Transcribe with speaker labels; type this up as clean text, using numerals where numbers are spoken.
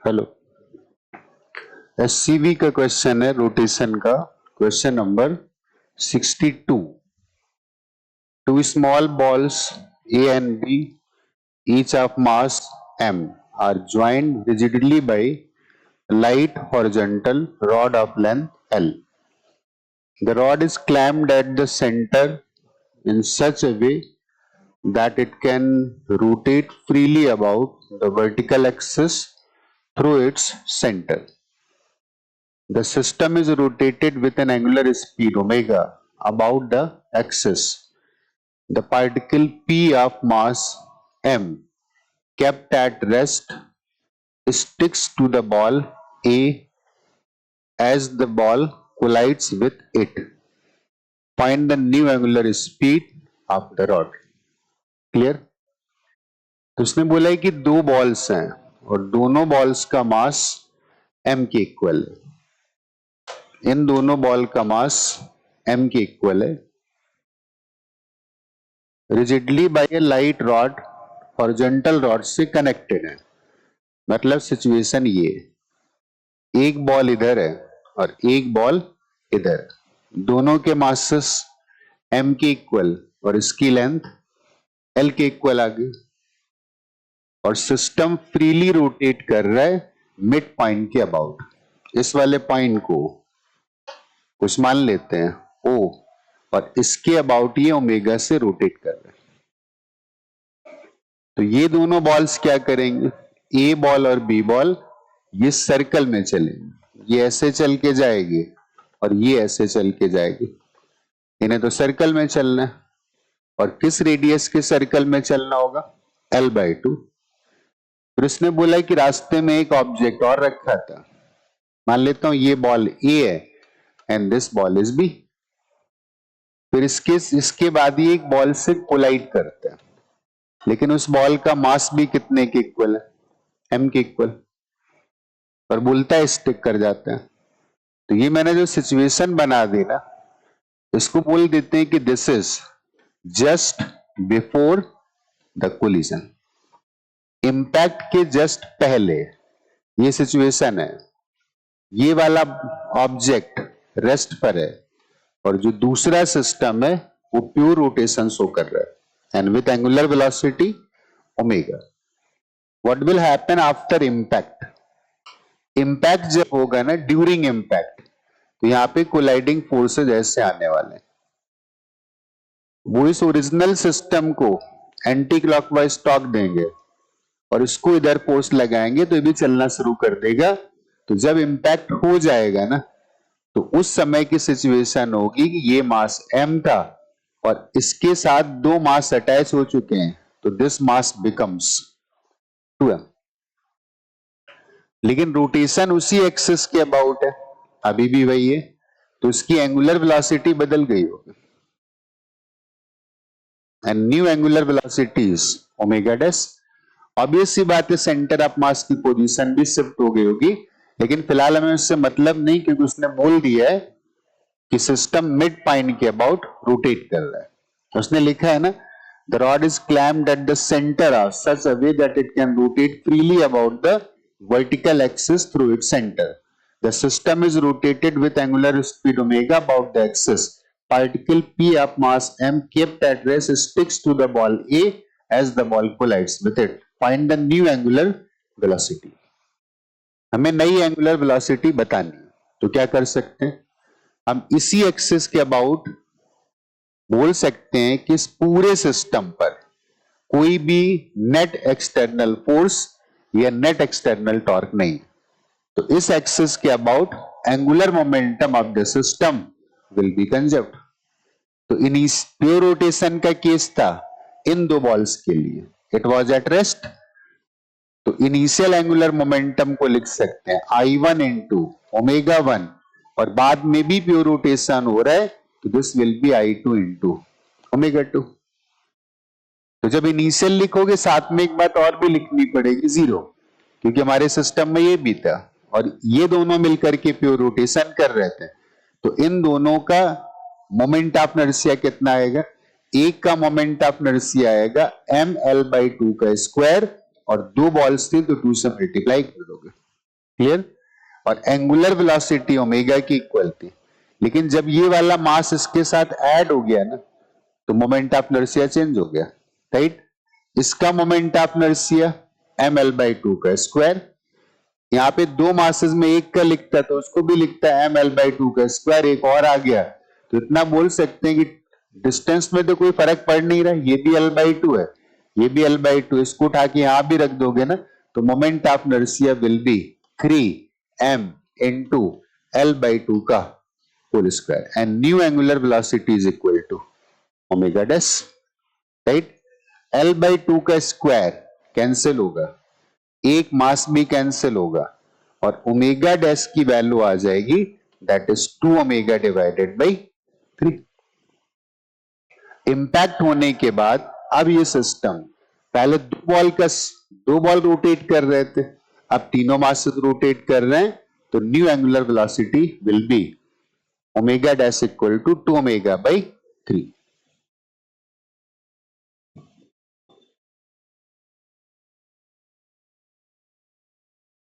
Speaker 1: Hello. SCV का question है, rotation का question number 62। Two small balls A and B each of mass m are joined rigidly by light horizontal rod of length L. The rod is clamped at the center in such a way that it can rotate freely about the vertical axis through its center. The system is rotated with an angular speed omega about the axis. The particle P of mass m kept at rest sticks to the ball A as the ball collides with it. Find the new angular speed of the rod. Clear? तो उसने बोला है कि दो balls हैं और दोनों balls का मास m के इक्वल है। इन दोनों बॉल का मास m के इक्वल है। रिजिडली बाय ए लाइट रॉड हॉरिजॉन्टल रॉड से कनेक्टेड है। मतलब सिचुएशन ये, एक बॉल इधर है और एक बॉल इधर, दोनों के मासेस m के इक्वल और इसकी लेंथ l के इक्वल आ गई और सिस्टम फ्रीली रोटेट कर रहा है मिड पॉइंट के अबाउट। इस वाले पॉइंट को कुछ मान लेते हैं O और इसके अबाउट ये ओमेगा से रोटेट कर रहा है। तो ये दोनों बॉल्स क्या करेंगे, ए बॉल और बी बॉल ये सर्कल में चलेंगे। ये ऐसे चल के जाएगी और ये ऐसे चल के जाएगी। इन्हें तो सर्कल में चलना है और किस रेडियस के सर्कल में चलना होगा, L/2। फिर उसने बोला कि रास्ते में एक ऑब्जेक्ट और रखा था, मान लेता हूं ये बॉल A है and this ball is B। फिर इसके बाद ये एक बॉल से कोलाइड करता है, लेकिन उस बॉल का मास भी कितने के इक्वल है, m के इक्वल, और बोलता है स्टिक कर जाता है। तो ये मैंने जो सिचुएशन बना दी ना, इसको बोल देते हैं कि this is just before the collision. Impact के जस्ट पहले ये सिचुएशन है। ये वाला ऑब्जेक्ट रेस्ट पर है और जो दूसरा सिस्टम है वो प्योर रोटेशन शो कर रहा है and with angular velocity omega. What will happen after impact, impact जब होगा ना, ड्यूरिंग इंपैक्ट, तो यहां पे कोलाइडिंग फोर्सेज ऐसे आने वाले, वो इस ओरिजिनल सिस्टम को एंटी क्लॉकवाइज टॉर्क देंगे और इसको इधर फोर्स लगाएंगे तो ये भी चलना शुरू कर देगा। तो जब इंपैक्ट हो जाएगा ना, तो उस समय की सिचुएशन होगी कि ये मास m था और इसके साथ दो मास अटैच हो चुके हैं, तो दिस मास बिकम्स 2m। लेकिन रोटेशन उसी एक्सिस के अबाउट है, अभी भी वही है, तो इसकी एंगुलर वेलोसिटी बदल गई होगी and new angular velocity is omega dash. Obvious सी बात है, सेंटर ऑफ मास की पोजीशन भी शिफ्ट हो गई होगी, लेकिन फिलहाल हमें उससे मतलब नहीं, क्योंकि उसने बोल दिया है कि सिस्टम मिड पॉइंट के अबाउट रोटेट कर रहा है। उसने लिखा है ना, the rod is clamped at the centre of such a way that it can rotate freely about the vertical axis through its centre. The system is rotated with angular speed omega about the axis. Particle P of mass m kept at rest sticks to the ball A as the ball collides with it. Find the new angular velocity. हमें नई angular velocity बतानी है, तो क्या कर सकते हैं, हम इसी एक्सिस के अबाउट बोल सकते हैं कि इस पूरे सिस्टम पर कोई भी नेट एक्सटर्नल फोर्स या नेट एक्सटर्नल टॉर्क नहीं। तो इस एक्सिस के about angular momentum of the system will be conserved. तो इन प्योर रोटेशन का केस था इन दो बॉल्स के लिए, इट वाज एट रेस्ट, तो इनिशियल एंगुलर मोमेंटम को लिख सकते हैं I1 इंटू ओमेगा 1, और बाद में भी प्योर रोटेशन हो रहा है तो this will be I2 into omega 2। तो जब इनिशियल लिखोगे साथ में एक बात और भी लिखनी पड़ेगी, जीरो, क्योंकि हमारे सिस्टम में ये भी था और ये दोनों मिलकर के प्योर रोटेशन कर रहे थे। तो इन दोनों का मोमेंट ऑफ इनर्शिया कितना आएगा, एक का मोमेंट ऑफ इनर्शिया आएगा ml/2 का स्क्वायर, और दो बॉल्स थी तो 2 से मल्टीप्लाई कर दोगे। क्लियर? और एंगुलर वेलोसिटी ओमेगा की इक्वल थी, लेकिन जब ये वाला मास इसके साथ ऐड हो गया ना तो मोमेंट ऑफ इनर्शिया चेंज हो गया, राइट? इसका मोमेंट ऑफ इनर्शिया ml/2 का स्क्वायर, यहाँ पे दो मासेस में एक का लिखता तो उसको भी लिखता है ml/2 का स्क्वायर, एक और आ गया तो इतना बोल सकते हैं कि डिस्टेंस में तो कोई फर्क पड़ नहीं रहा, ये भी l/2 है, ये भी l/2, इसको उठा के यहां भी रख दोगे ना तो moment of inertia will be 3m into l/2 का whole square and new angular velocity is equal to omega dash, right? l/2 का स्क्वायर कैंसिल होगा, एक मास भी कैंसिल होगा और ओमेगा डैश की वैल्यू आ जाएगी that is 2 omega divided by 3। Impact होने के बाद अब ये सिस्टम, पहले दो बॉल रोटेट कर रहे थे, अब तीनों मासेस रोटेट कर रहे हैं तो new angular velocity will be omega dash equal to 2 omega by 3।